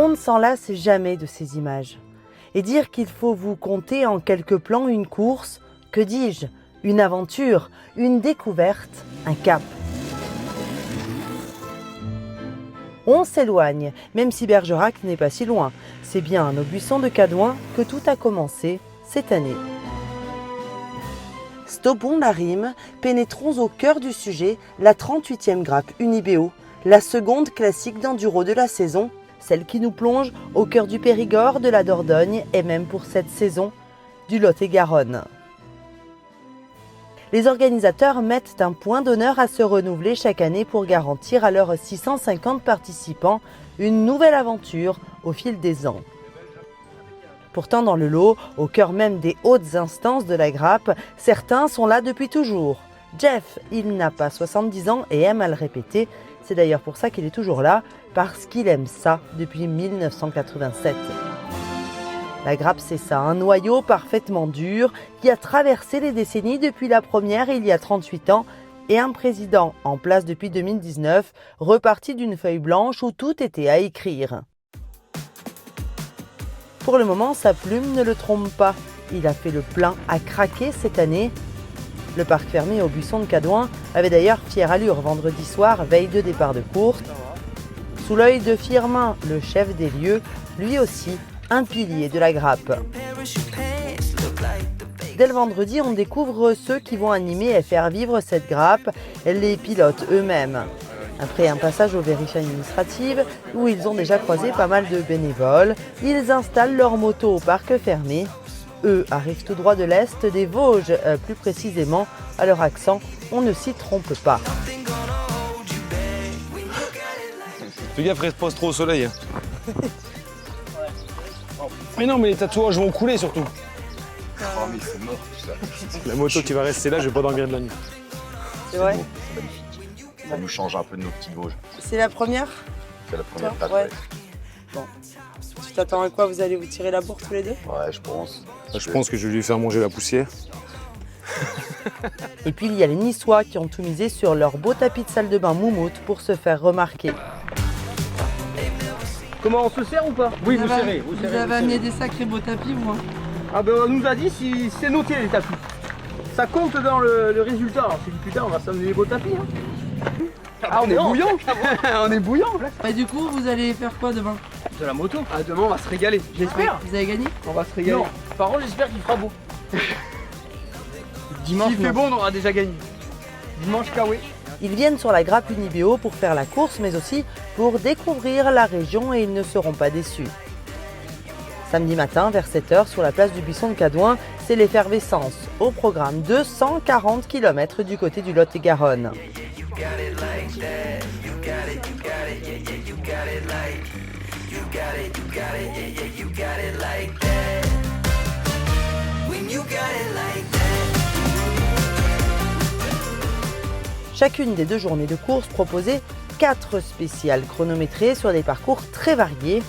On ne s'en lasse jamais de ces images. Et dire qu'il faut vous compter en quelques plans une course, que dis-je, une aventure, une découverte, un cap. On s'éloigne, même si Bergerac n'est pas si loin. C'est bien au buisson de Cadouin que tout a commencé cette année. Stoppons la rime, pénétrons au cœur du sujet, la 38e grappe Unibéo, la seconde classique d'enduro de la saison, celle qui nous plonge au cœur du Périgord, de la Dordogne et même pour cette saison, du Lot-et-Garonne. Les organisateurs mettent un point d'honneur à se renouveler chaque année pour garantir à leurs 650 participants une nouvelle aventure au fil des ans. Pourtant, dans le lot, au cœur même des hautes instances de la grappe, certains sont là depuis toujours. Jeff, il n'a pas 70 ans et aime à le répéter. C'est d'ailleurs pour ça qu'il est toujours là, parce qu'il aime ça depuis 1987. La grappe, c'est ça, un noyau parfaitement dur qui a traversé les décennies depuis la première il y a 38 ans et un président en place depuis 2019, reparti d'une feuille blanche où tout était à écrire. Pour le moment, sa plume ne le trompe pas. Il a fait le plein à craquer cette année. Le parc fermé au buisson de Cadouin avait d'ailleurs fière allure vendredi soir, veille de départ de course. Sous l'œil de Firmin, le chef des lieux, lui aussi, un pilier de la grappe. Dès le vendredi, on découvre ceux qui vont animer et faire vivre cette grappe, les pilotes eux-mêmes. Après un passage aux vérifications administratives, où ils ont déjà croisé pas mal de bénévoles, ils installent leur moto au parc fermé. Eux arrivent tout droit de l'Est des Vosges, plus précisément, à leur accent, on ne s'y trompe pas. Fais gaffe, reste pas trop au soleil. Mais non, mais les tatouages vont couler surtout. Oh, mais c'est mort tout ça. La moto qui va rester là, je vais pas dormir de la nuit. C'est vrai? C'est magnifique. Ça nous change un peu de nos petites Vosges. C'est la première? C'est la première Toi? tape, Ouais. ouais. Bon. Tu t'attends à quoi? Vous allez vous tirer la bourre tous les deux? Ouais, je pense. Je pense que je vais lui faire manger la poussière. Et puis il y a les Niçois qui ont tout misé sur leur beau tapis de salle de bain moumoute pour se faire remarquer. Comment, on se sert ou pas? Oui, vous serrez. Vous avez amené des sacrés beaux tapis, vous, hein? Ah ben on nous a dit si c'est noté les tapis. Ça compte dans le résultat. Alors c'est dit putain, on va s'amener les beaux tapis. Hein. Ah, on est bouillant. On est bouillant. Et du coup, vous allez faire quoi demain? De la moto. Ah demain on va se régaler. J'espère. Vous avez gagné? On va se régaler. Non. Par contre j'espère qu'il fera beau. Dimanche, S'il fait beau, on aura déjà gagné. Dimanche Kawe. Ils viennent sur la grappe Unibéo pour faire la course, mais aussi pour découvrir la région et ils ne seront pas déçus. Samedi matin, vers 7h, sur la place du buisson de Cadouin, c'est l'effervescence. Au programme, 240 km du côté du Lot-et-Garonne. Chacune des 2 journées de course proposait 4 spéciales chronométrées sur des parcours très variés.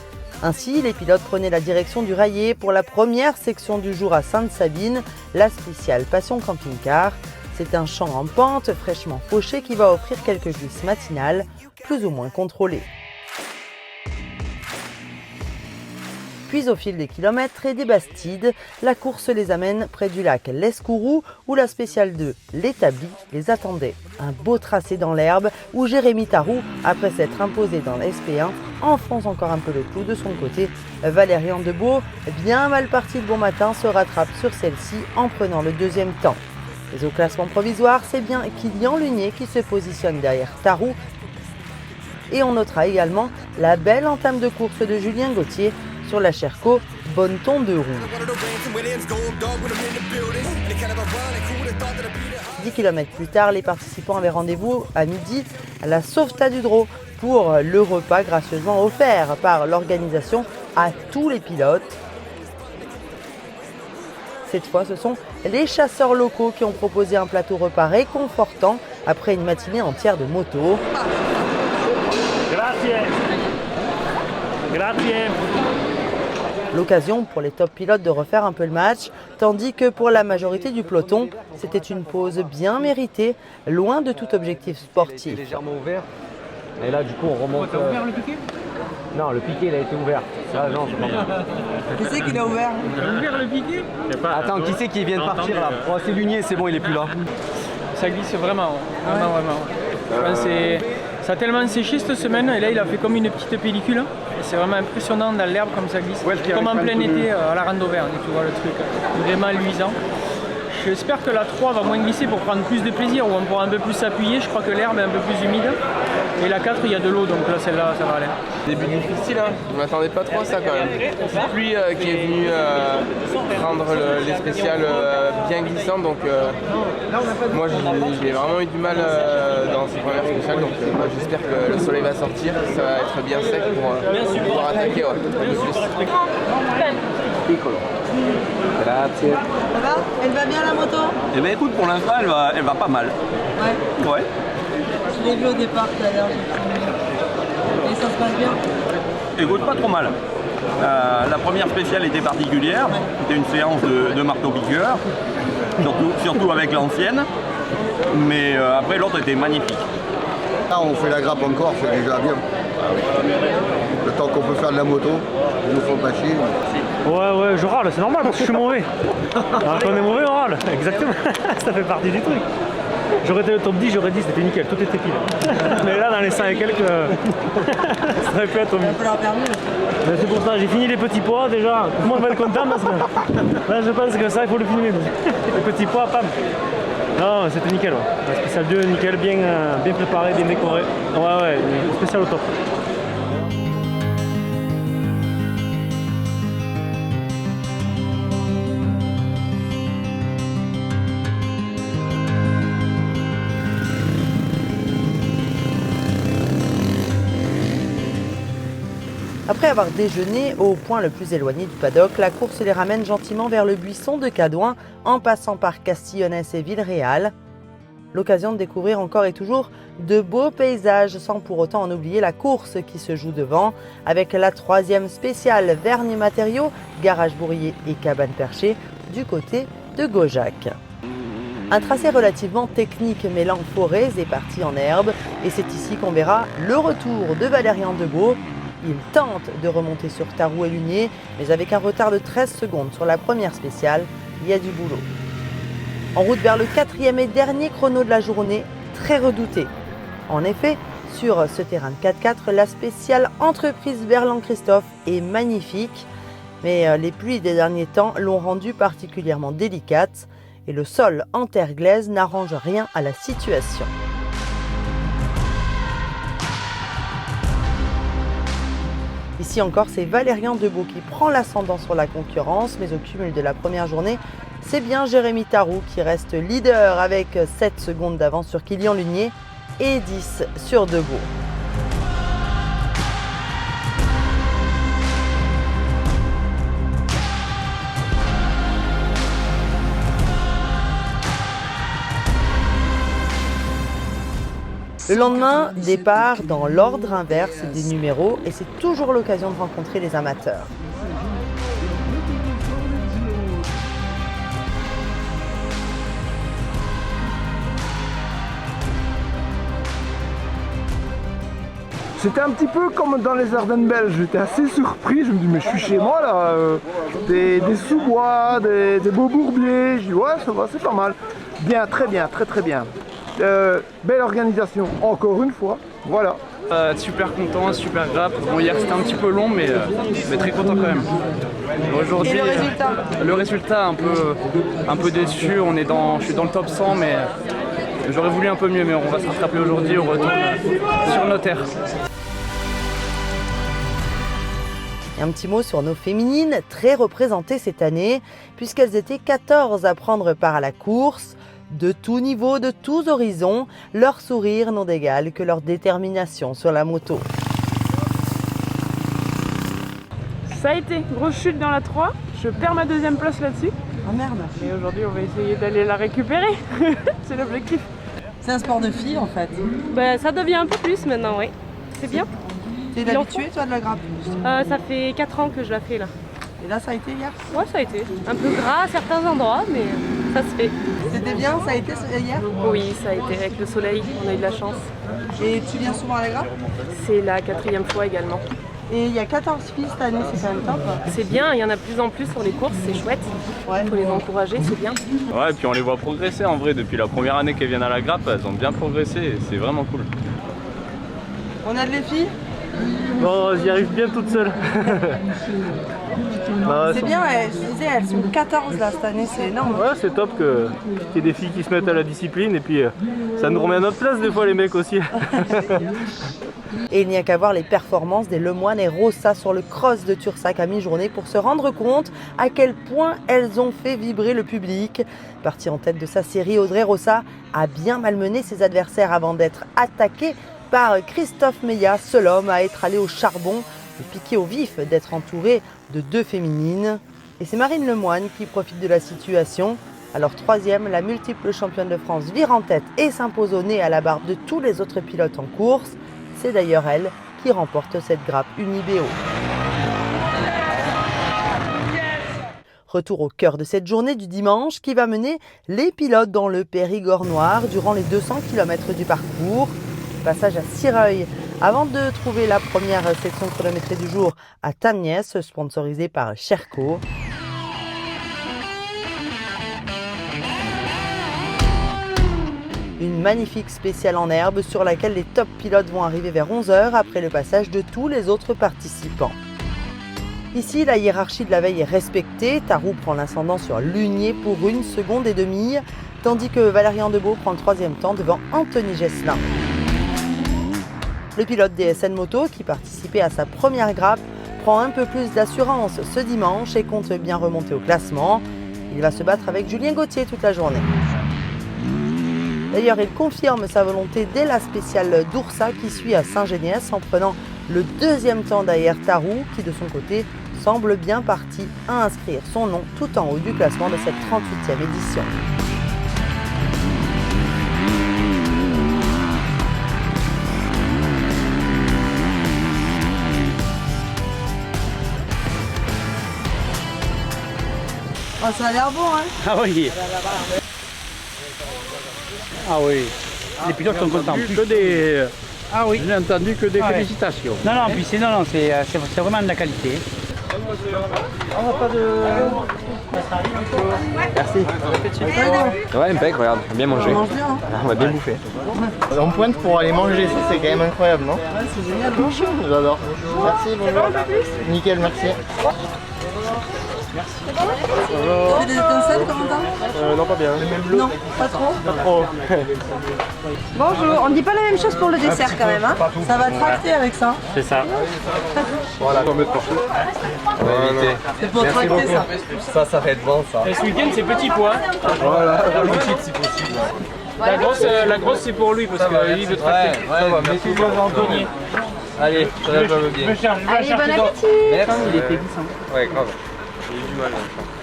Ainsi, les pilotes prenaient la direction du Rayé pour la première section du jour à Sainte-Sabine, la spéciale Passion Camping-Car. C'est un champ en pente fraîchement fauché qui va offrir quelques glisses matinales, plus ou moins contrôlées. Puis au fil des kilomètres et des Bastides, la course les amène près du lac l'Escourou où la spéciale 2, l'Établi, les attendait. Un beau tracé dans l'herbe où Jérémy Tarou, après s'être imposé dans la SP1, enfonce encore un peu le clou de son côté. Valérian Debeau, bien mal parti de bon matin, se rattrape sur celle-ci en prenant le 2e temps. Mais au classement provisoire, c'est bien Kylian Lunier qui se positionne derrière Tarou. Et on notera également la belle entame de course de Julien Gauthier sur la Cherco Bonneton de Roue. 10 km plus tard, les participants avaient rendez-vous à midi à la Sauvetat du Drô pour le repas gracieusement offert par l'organisation à tous les pilotes. Cette fois, ce sont les chasseurs locaux qui ont proposé un plateau repas réconfortant après une matinée entière de moto. Grazie. Grazie. L'occasion pour les top pilotes de refaire un peu le match, tandis que pour la majorité du peloton, c'était une pause bien méritée, loin de tout objectif sportif. Légèrement ouvert. Et là, du coup, on remonte. T'as ouvert le piquet? Non, le piqué il a été ouvert. Ça, non, c'est pas mal. Qui c'est qui l'a ouvert? Ouvert le piqué. Attends, qui c'est qui vient de partir là? Oh, c'est Lunier, c'est bon, il est plus là. Ça glisse vraiment, vraiment. Ça a tellement séché cette semaine et là il a fait comme une petite pellicule. C'est vraiment impressionnant dans l'herbe comme ça glisse. Ouais, comme en plein été à la Rande d'Auvergne, tu vois le truc. Vraiment luisant. J'espère que la 3 va moins glisser pour prendre plus de plaisir, où on pourra un peu plus s'appuyer. Je crois que l'herbe est un peu plus humide. Et la 4, il y a de l'eau, donc là, celle-là, ça va aller. Début difficile, hein. Je m'attendais pas trop à ça quand même. Petite pluie qui est venue prendre les spéciales bien glissantes, donc moi j'ai vraiment eu du mal dans ces premières spéciales, donc j'espère que le soleil va sortir, ça va être bien sec pour pouvoir attaquer un peu plus. Grazie. Ça va? Elle va bien la moto? Eh bien écoute, pour l'instant elle va pas mal. Ouais. Ouais. Je l'ai vu au départ tout à l'heure, j'ai filmé. Et ça se passe bien? Écoute, pas trop mal. La première spéciale était particulière. C'était une séance de marteau-piqueur, surtout avec l'ancienne. Mais après l'autre était magnifique. Là, on fait la grappe encore, c'est déjà bien. Le temps qu'on peut faire de la moto, ils nous font pas chier. Ouais, je râle, c'est normal parce que je suis mauvais. Alors quand on est mauvais, on râle, exactement. Ça fait partie du truc. J'aurais été le top 10, j'aurais dit c'était nickel, tout était pile. Mais là, dans les 100 et quelques, ça aurait pu être au mieux. C'est pour ça, j'ai fini les petits pois déjà. Tout le monde va être content parce que là, je pense que ça, il faut le filmer. Les petits pois, pam. Non, c'était nickel. Ouais. La spéciale 2, nickel, bien préparé, bien décoré. Ouais, spécial au top. Après avoir déjeuné au point le plus éloigné du paddock, la course les ramène gentiment vers le buisson de Cadouin en passant par Castillonnès et Villeréal. L'occasion de découvrir encore et toujours de beaux paysages sans pour autant en oublier la course qui se joue devant avec la 3e spéciale Vergne Matériaux, Garage Bourrier et Cabane Perchée du côté de Gaujac. Un tracé relativement technique mêlant forêts et parties en herbe et c'est ici qu'on verra le retour de Valérian Debeau. Il tente de remonter sur Tarou et Lunier, mais avec un retard de 13 secondes sur la première spéciale, il y a du boulot. En route vers le 4e et dernier chrono de la journée, très redouté. En effet, sur ce terrain de 4x4, la spéciale entreprise Berland-Christophe est magnifique, mais les pluies des derniers temps l'ont rendue particulièrement délicate et le sol en terre glaise n'arrange rien à la situation. Ici encore, c'est Valérian Debeau qui prend l'ascendant sur la concurrence, mais au cumul de la première journée, c'est bien Jérémy Tarou qui reste leader avec 7 secondes d'avance sur Kilian Lunier et 10 sur Debeau. Le lendemain, départ dans l'ordre inverse des numéros et c'est toujours l'occasion de rencontrer les amateurs. C'était un petit peu comme dans les Ardennes belges, j'étais assez surpris, je me dis mais je suis chez moi là, des sous-bois, des beaux bourbiers, je dis ouais ça va, c'est pas mal. Bien, très bien, très bien. Belle organisation, encore une fois, voilà. Super content, super grappe. Bon, hier c'était un petit peu long, mais très content quand même. Aujourd'hui, et le résultat le résultat un peu déçu. Je suis dans le top 100, mais j'aurais voulu un peu mieux, mais on va se rattraper aujourd'hui, on retourne sur nos terres. Et un petit mot sur nos féminines, très représentées cette année, puisqu'elles étaient 14 à prendre part à la course. De tous niveaux, de tous horizons, leurs sourires n'ont d'égal que leur détermination sur la moto. Ça a été, grosse chute dans la 3, je perds ma 2e place là-dessus. Oh merde. Et aujourd'hui on va essayer d'aller la récupérer, c'est l'objectif. C'est un sport de filles en fait. Bah, ça devient un peu plus maintenant, oui. C'est bien. T'es habituée toi de la grappe? Ça fait 4 ans que je la fais là. Et là ça a été hier? Ouais, ça a été. Un peu gras à certains endroits, mais ça se fait. C'était bien, ça a été hier? Oui, ça a été avec le soleil, on a eu de la chance. Et tu viens souvent à la grappe? C'est la 4e fois également. Et il y a 14 filles cette année, c'est quand même top. C'est bien, il y en a de plus en plus sur les courses, c'est chouette. Il faut les encourager, c'est bien. Ouais, et puis on les voit progresser en vrai. Depuis la première année qu'elles viennent à la grappe, elles ont bien progressé et c'est vraiment cool. On a de les filles? Bon, j'y arrive bien toute seule. C'est bien, je disais, elles sont 14 là cette année, c'est énorme. Ouais, c'est top qu'il y ait des filles qui se mettent à la discipline et puis ça nous remet à notre place des fois les mecs aussi. Et il n'y a qu'à voir les performances des Lemoine et Rossa sur le cross de Tursac à mi-journée pour se rendre compte à quel point elles ont fait vibrer le public. Partie en tête de sa série, Audrey Rossa a bien malmené ses adversaires avant d'être attaquée par Christophe Meillat, seul homme à être allé au charbon et piqué au vif d'être entouré de 2 féminines. Et c'est Marine Lemoine qui profite de la situation. Alors 3e, la multiple championne de France vire en tête et s'impose au nez à la barre de tous les autres pilotes en course. C'est d'ailleurs elle qui remporte cette grappe Unibéo. Retour au cœur de cette journée du dimanche qui va mener les pilotes dans le Périgord noir durant les 200 km du parcours. Passage à Sireuil avant de trouver la première section chronométrée du jour à Tagnès, sponsorisée par Sherco. Une magnifique spéciale en herbe sur laquelle les top pilotes vont arriver vers 11h après le passage de tous les autres participants. Ici, la hiérarchie de la veille est respectée. Tarou prend l'ascendant sur Lunier pour 1 seconde et demie, tandis que Valérian Debeau prend le 3e temps devant Anthony Gesselin. Le pilote DSN Moto, qui participait à sa première grappe, prend un peu plus d'assurance ce dimanche et compte bien remonter au classement. Il va se battre avec Julien Gauthier toute la journée. D'ailleurs, il confirme sa volonté dès la spéciale d'Oursa qui suit à Saint-Géniès en prenant le 2e temps derrière Tarou, qui de son côté semble bien parti à inscrire son nom tout en haut du classement de cette 38e édition. Oh, ça a l'air bon, hein? Ah oui. Ah oui. Les pilotes sont contents. Plus que des... Ah oui. Je n'ai entendu que des félicitations. Non, non, puis c'est vraiment de la qualité. On va pas de... Merci. Ouais, impec, regarde, on va bien manger. On mange bien, hein? On va bien bouffer. On pointe pour aller manger, ça c'est quand même incroyable, non? Ouais, c'est génial. Bonjour. J'adore. Merci, bonjour. Nickel, merci. Tu fais des étincelles, Corentin? Non, pas bien. Non, pas trop. Pas trop. Bonjour, on ne dit pas la même chose pour le dessert quand même, hein? Ça va tracter avec ça. C'est ça. Voilà, on va mettre partout. On va éviter. C'est pour tracter ça. Ça va être bon ça. Et ce week-end, c'est petit pois. Voilà, la petite si possible. La grosse c'est pour lui parce que lui il veut tracter. Ça va, mettez-moi en premier. Allez, ça va bien. Allez, bon appétit. Merci. Il était glissant. Ouais, grave. J'ai eu du mal.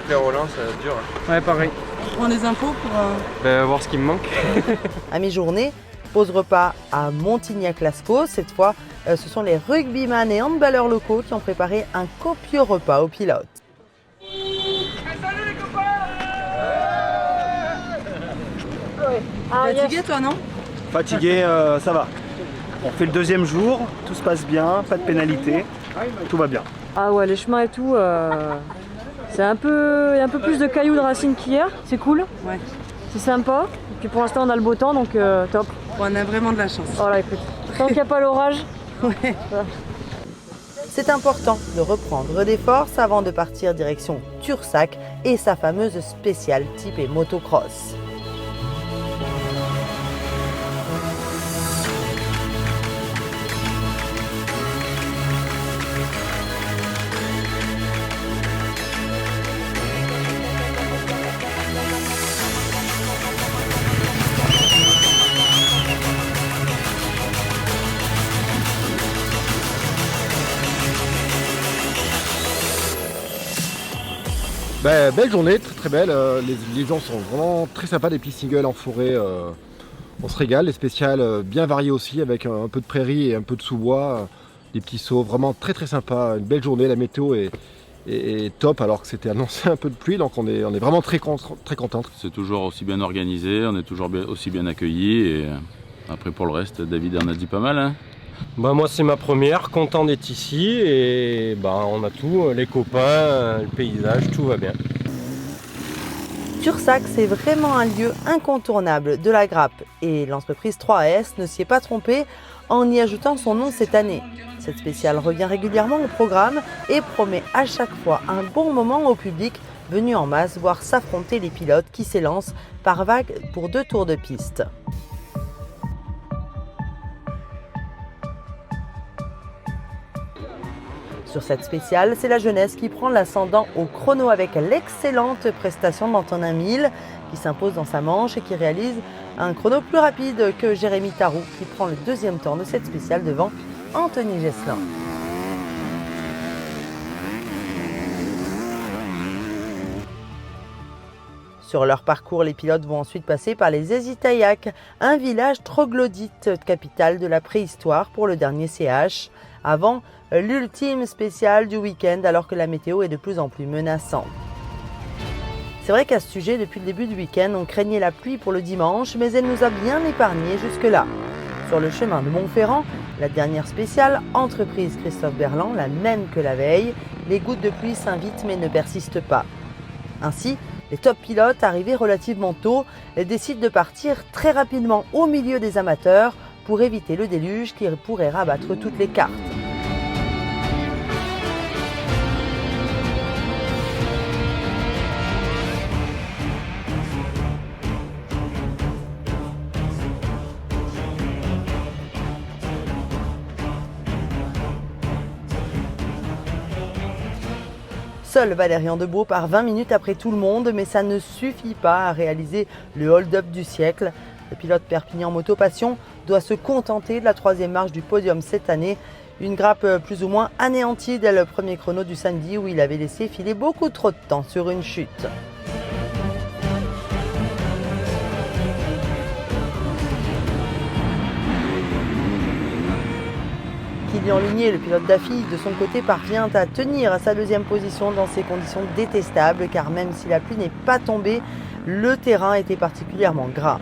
Les Roland, ça va être dur. Ouais, pareil. Je prends les infos pour... Voir ce qui me manque. À mi-journée, pause repas à Montignac-Lascaux. Cette fois, ce sont les rugbyman et handballeurs locaux qui ont préparé un copieux repas aux pilotes. Fatigué toi, non? Fatigué, ça va. On fait le 2e jour, tout se passe bien, pas de pénalité, tout va bien. Ah ouais, les chemins et tout, il y a un peu plus de cailloux de racines qu'hier, c'est cool. Ouais. C'est sympa. Et puis pour l'instant on a le beau temps donc top. On a vraiment de la chance. Voilà, écoute. Tant qu'il n'y a pas l'orage. Ouais. Voilà. C'est important de reprendre des forces avant de partir direction Tursac et sa fameuse spéciale typée motocross. Belle journée, très très belle. Les gens sont vraiment très sympas, des petits singles en forêt. On se régale, les spéciales bien variées aussi, avec un peu de prairie et un peu de sous-bois, des petits sauts, vraiment très très sympa. Une belle journée, la météo est top alors que c'était annoncé un peu de pluie, donc on est vraiment très contents. C'est toujours aussi bien organisé, on est toujours aussi bien accueillis et après pour le reste, David en a dit pas mal. Hein. Moi c'est ma première, content d'être ici et on a tout, les copains, le paysage, tout va bien. Tursac, c'est vraiment un lieu incontournable de la grappe et l'entreprise 3S ne s'y est pas trompée en y ajoutant son nom cette année. Cette spéciale revient régulièrement au programme et promet à chaque fois un bon moment au public venu en masse voir s'affronter les pilotes qui s'élancent par vagues pour 2 tours de piste. Sur cette spéciale, c'est la jeunesse qui prend l'ascendant au chrono avec l'excellente prestation d'Antonin Mille qui s'impose dans sa manche et qui réalise un chrono plus rapide que Jérémy Tarou qui prend le 2e temps de cette spéciale devant Anthony Gesselin. Sur leur parcours, les pilotes vont ensuite passer par les Ezitayak, un village troglodyte, capitale de la préhistoire pour le dernier CH, avant l'ultime spéciale du week-end alors que la météo est de plus en plus menaçante. C'est vrai qu'à ce sujet, depuis le début du week-end, on craignait la pluie pour le dimanche, mais elle nous a bien épargnés jusque-là. Sur le chemin de Montferrand, la dernière spéciale, entreprise Christophe Berland, la même que la veille, les gouttes de pluie s'invitent mais ne persistent pas. Ainsi, les top pilotes, arrivés relativement tôt, décident de partir très rapidement au milieu des amateurs pour éviter le déluge qui pourrait rabattre toutes les cartes. Seul Valérian Debeau part 20 minutes après tout le monde, mais ça ne suffit pas à réaliser le hold-up du siècle. Le pilote Perpignan Moto Passion doit se contenter de la 3e marche du podium cette année. Une grappe plus ou moins anéantie dès le premier chrono du samedi où il avait laissé filer beaucoup trop de temps sur une chute. Kylian Ligné, le pilote d'Afi, de son côté parvient à tenir à sa 2e position dans ces conditions détestables car même si la pluie n'est pas tombée, le terrain était particulièrement gras.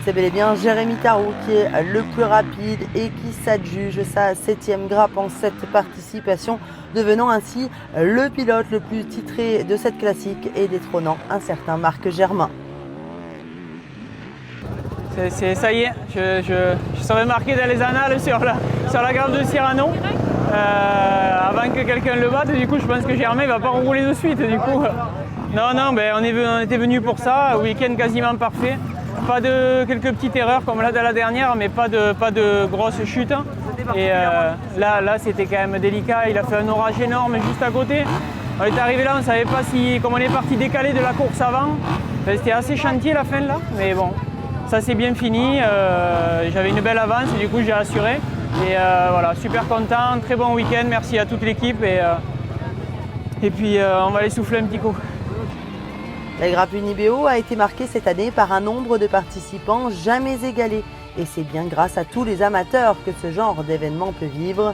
C'est bel et bien Jérémy Tarou qui est le plus rapide et qui s'adjuge sa 7e grappe en 7 participations, devenant ainsi le pilote le plus titré de cette classique et détrônant un certain Marc Germain. Ça y est, je serai marqué dans les annales sur la grappe de Cyrano avant que quelqu'un le batte. Du coup, je pense que Germain ne va pas rouler de suite. Du coup, non, on était venu pour ça, week-end quasiment parfait. Pas de quelques petites erreurs comme là dans la dernière, mais pas de grosses chutes. Et là c'était quand même délicat. Il a fait un orage énorme juste à côté. On est arrivé là, on ne savait pas comme on est parti décalé de la course avant. Enfin, c'était assez chantier la fin là, mais bon, ça c'est bien fini. J'avais une belle avance, du coup j'ai assuré. Et voilà, super content, très bon week-end. Merci à toute l'équipe et puis on va aller souffler un petit coup. La grappe Unibéo a été marquée cette année par un nombre de participants jamais égalé. Et c'est bien grâce à tous les amateurs que ce genre d'événement peut vivre.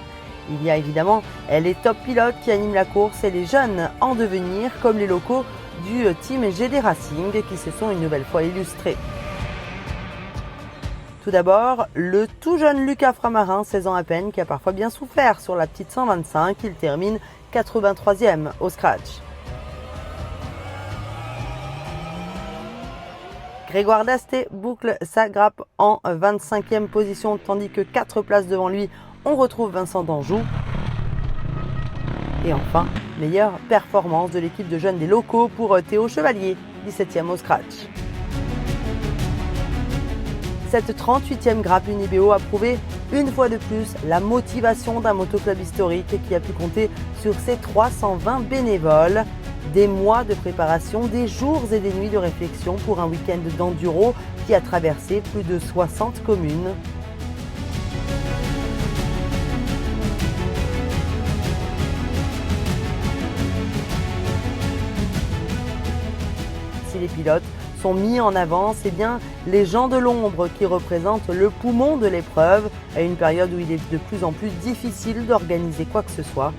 Il y a évidemment les top pilotes qui animent la course et les jeunes en devenir, comme les locaux du team GD Racing qui se sont une nouvelle fois illustrés. Tout d'abord, le tout jeune Lucas Framarin, 16 ans à peine, qui a parfois bien souffert sur la petite 125. Il termine 83e au scratch. Grégoire Dasté boucle sa grappe en 25e position, tandis que 4 places devant lui, on retrouve Vincent Danjou. Et enfin, meilleure performance de l'équipe de jeunes des locaux pour Théo Chevalier, 17e au scratch. Cette 38e grappe Unibéo a prouvé une fois de plus la motivation d'un motoclub historique qui a pu compter sur ses 320 bénévoles. Des mois de préparation, des jours et des nuits de réflexion pour un week-end d'enduro qui a traversé plus de 60 communes. Si les pilotes sont mis en avant, c'est bien les gens de l'ombre qui représentent le poumon de l'épreuve à une période où il est de plus en plus difficile d'organiser quoi que ce soit.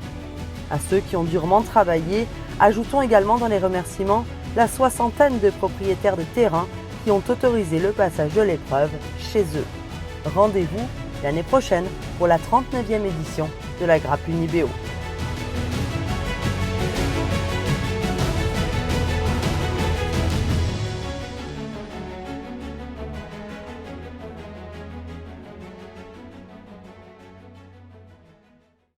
À ceux qui ont durement travaillé, ajoutons également dans les remerciements la soixantaine de propriétaires de terrain qui ont autorisé le passage de l'épreuve chez eux. Rendez-vous l'année prochaine pour la 39e édition de la Grappe Unibéo.